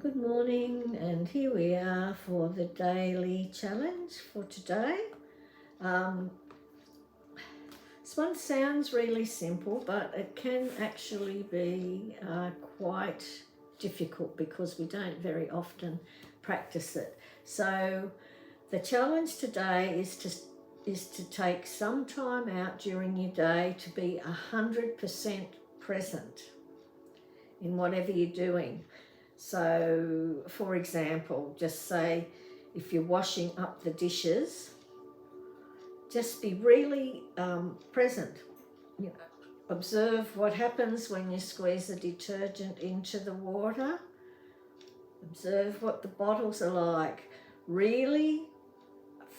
Good morning, and here we are for the daily challenge for today. This one sounds really simple, but it can actually be quite difficult because we don't very often practice it. So the challenge today is to take some time out during your day to be 100% present in whatever you're doing. So, for example, just say if you're washing up the dishes, just be really present. You know, observe what happens when you squeeze the detergent into the water. Observe what the bottles are like. Really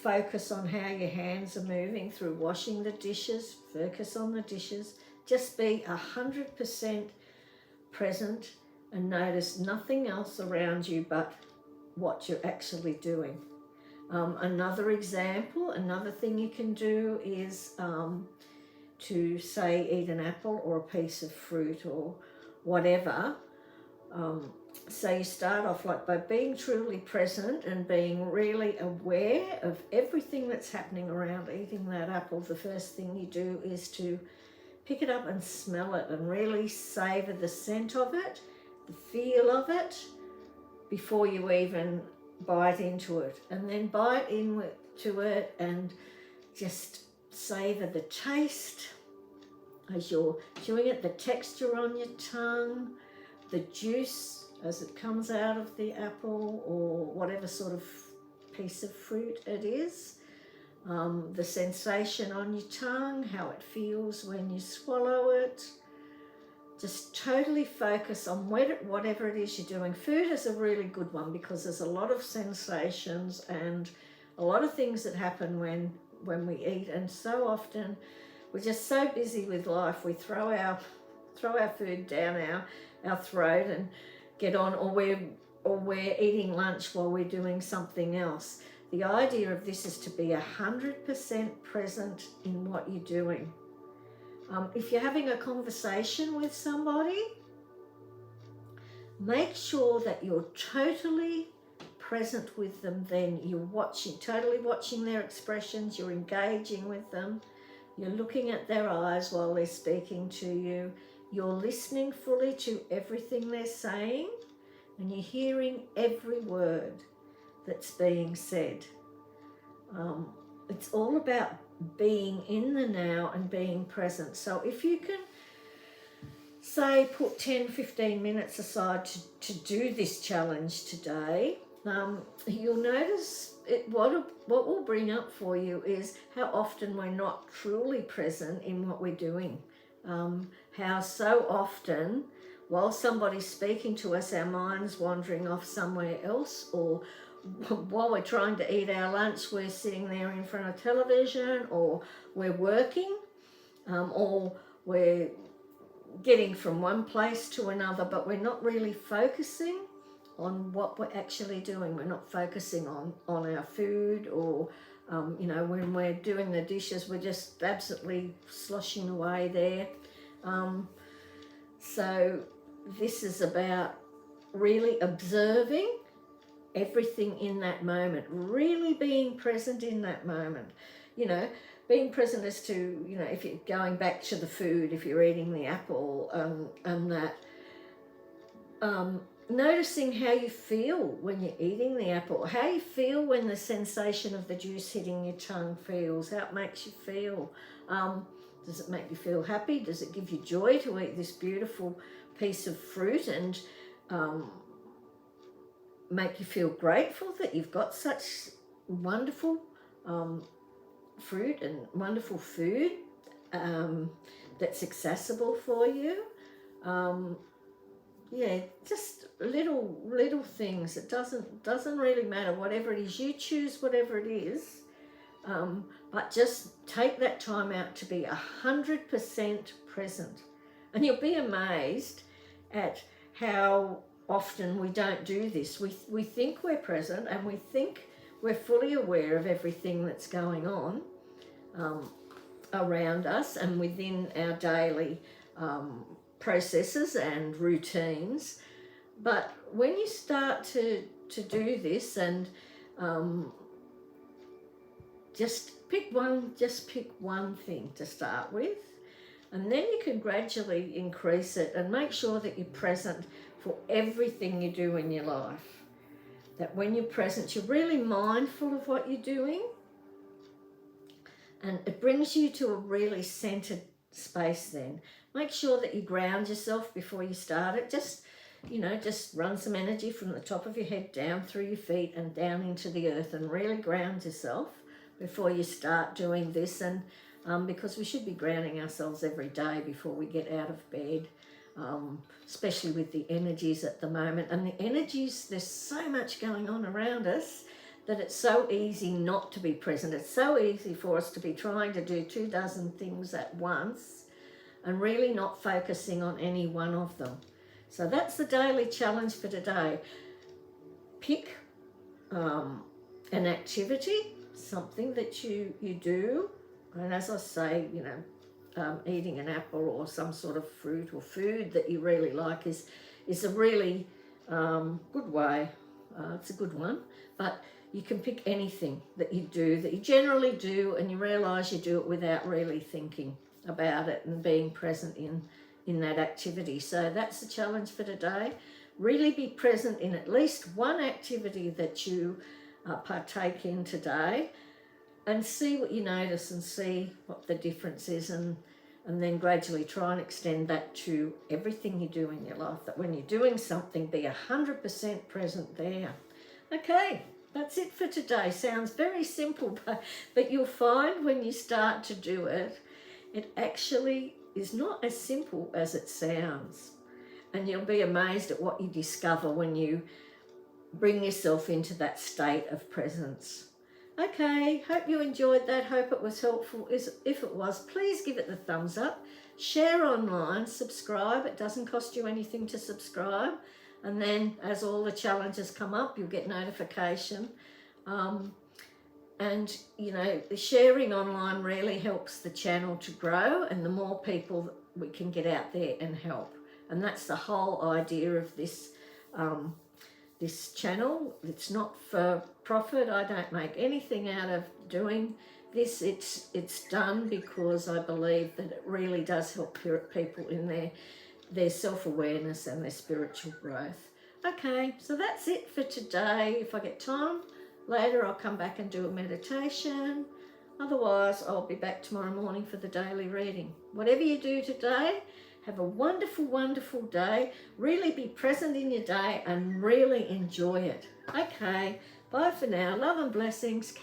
focus on how your hands are moving through washing the dishes. Focus on the dishes. Just be 100% present and notice nothing else around you but what you're actually doing. Another example, another thing you can do is to say eat an apple or a piece of fruit or whatever. So you start off like by being truly present and being really aware of everything that's happening around eating that apple. The first thing you do is to pick it up and smell it and really savor the scent of it, the feel of it, before you even bite into it. And then bite into it and just savor the taste as you're chewing it, the texture on your tongue, the juice as it comes out of the apple or whatever sort of piece of fruit it is. The sensation on your tongue, how it feels when you swallow it. Just totally focus on whatever it is you're doing. Food is a really good one because there's a lot of sensations and a lot of things that happen when we eat, and so often we're just so busy with life we throw our food down our throat and get on, or we're eating lunch while we're doing something else. The idea of this is to be 100% present in what you're doing. If you're having a conversation with somebody, make sure that you're totally present with them then. You're totally watching their expressions, you're engaging with them, you're looking at their eyes while they're speaking to you, you're listening fully to everything they're saying, and you're hearing every word that's being said. It's all about being in the now and being present. So if you can, say, put 10-15 minutes aside to do this challenge today, you'll notice what will bring up for you is how often we're not truly present in what we're doing. How so often, while somebody's speaking to us, our mind's wandering off somewhere else, or while we're trying to eat our lunch, we're sitting there in front of television, or we're working, or we're getting from one place to another, but we're not really focusing on what we're actually doing. We're not focusing on our food, or when we're doing the dishes, we're just absolutely sloshing away there. So this is about really observing everything in that moment, really being present in that moment. Being present as to, if you're going back to the food, if you're eating the apple, and that, noticing how you feel when you're eating the apple, how you feel when the sensation of the juice hitting your tongue feels, how it makes you feel. Does it make you feel happy? Does it give you joy to eat this beautiful piece of fruit and make you feel grateful that you've got such wonderful fruit and wonderful food that's accessible for you? Just little things. It doesn't really matter. Whatever it is, you choose whatever it is, but just take that time out to be 100% present, and you'll be amazed at how often we don't do this. We think we're present and we think we're fully aware of everything that's going on around us and within our daily processes and routines, But when you start to do this, and just pick one thing to start with, and then you can gradually increase it and make sure that you're present for everything you do in your life. That when you're present, you're really mindful of what you're doing, and it brings you to a really centered space then. Make sure that you ground yourself before you start it. Just run some energy from the top of your head down through your feet and down into the earth, and really ground yourself before you start doing this. And because we should be grounding ourselves every day before we get out of bed, especially with the energies at the moment. And the energies, there's so much going on around us that it's so easy not to be present. It's so easy for us to be trying to do 24 things at once and really not focusing on any one of them. So that's the daily challenge for today. Pick an activity, something that you do. And as I say, eating an apple or some sort of fruit or food that you really like is a really good way. It's a good one. But you can pick anything that you do, that you generally do, and you realise you do it without really thinking about it and being present in that activity. So that's the challenge for today. Really be present in at least one activity that you partake in today, and see what you notice and see what the difference is, and then gradually try and extend that to everything you do in your life, that when you're doing something, be 100% present there. Okay, that's it for today. Sounds very simple, but you'll find when you start to do it, it actually is not as simple as it sounds. And you'll be amazed at what you discover when you bring yourself into that state of presence. Okay, hope you enjoyed that. Hope it was helpful. If it was, please give it the thumbs up. Share online, subscribe. It doesn't cost you anything to subscribe. And then as all the challenges come up, you'll get notification. And the sharing online really helps the channel to grow, and the more people we can get out there and help. And that's the whole idea of this this channel. It's not for profit. I don't make anything out of doing this. It's done because I believe that it really does help people in their self-awareness and their spiritual growth. Okay, so that's it for today. If I get time later, I'll come back and do a meditation. Otherwise, I'll be back tomorrow morning for the daily reading. Whatever you do today, have a wonderful, wonderful day. Really be present in your day and really enjoy it. Okay, bye for now. Love and blessings.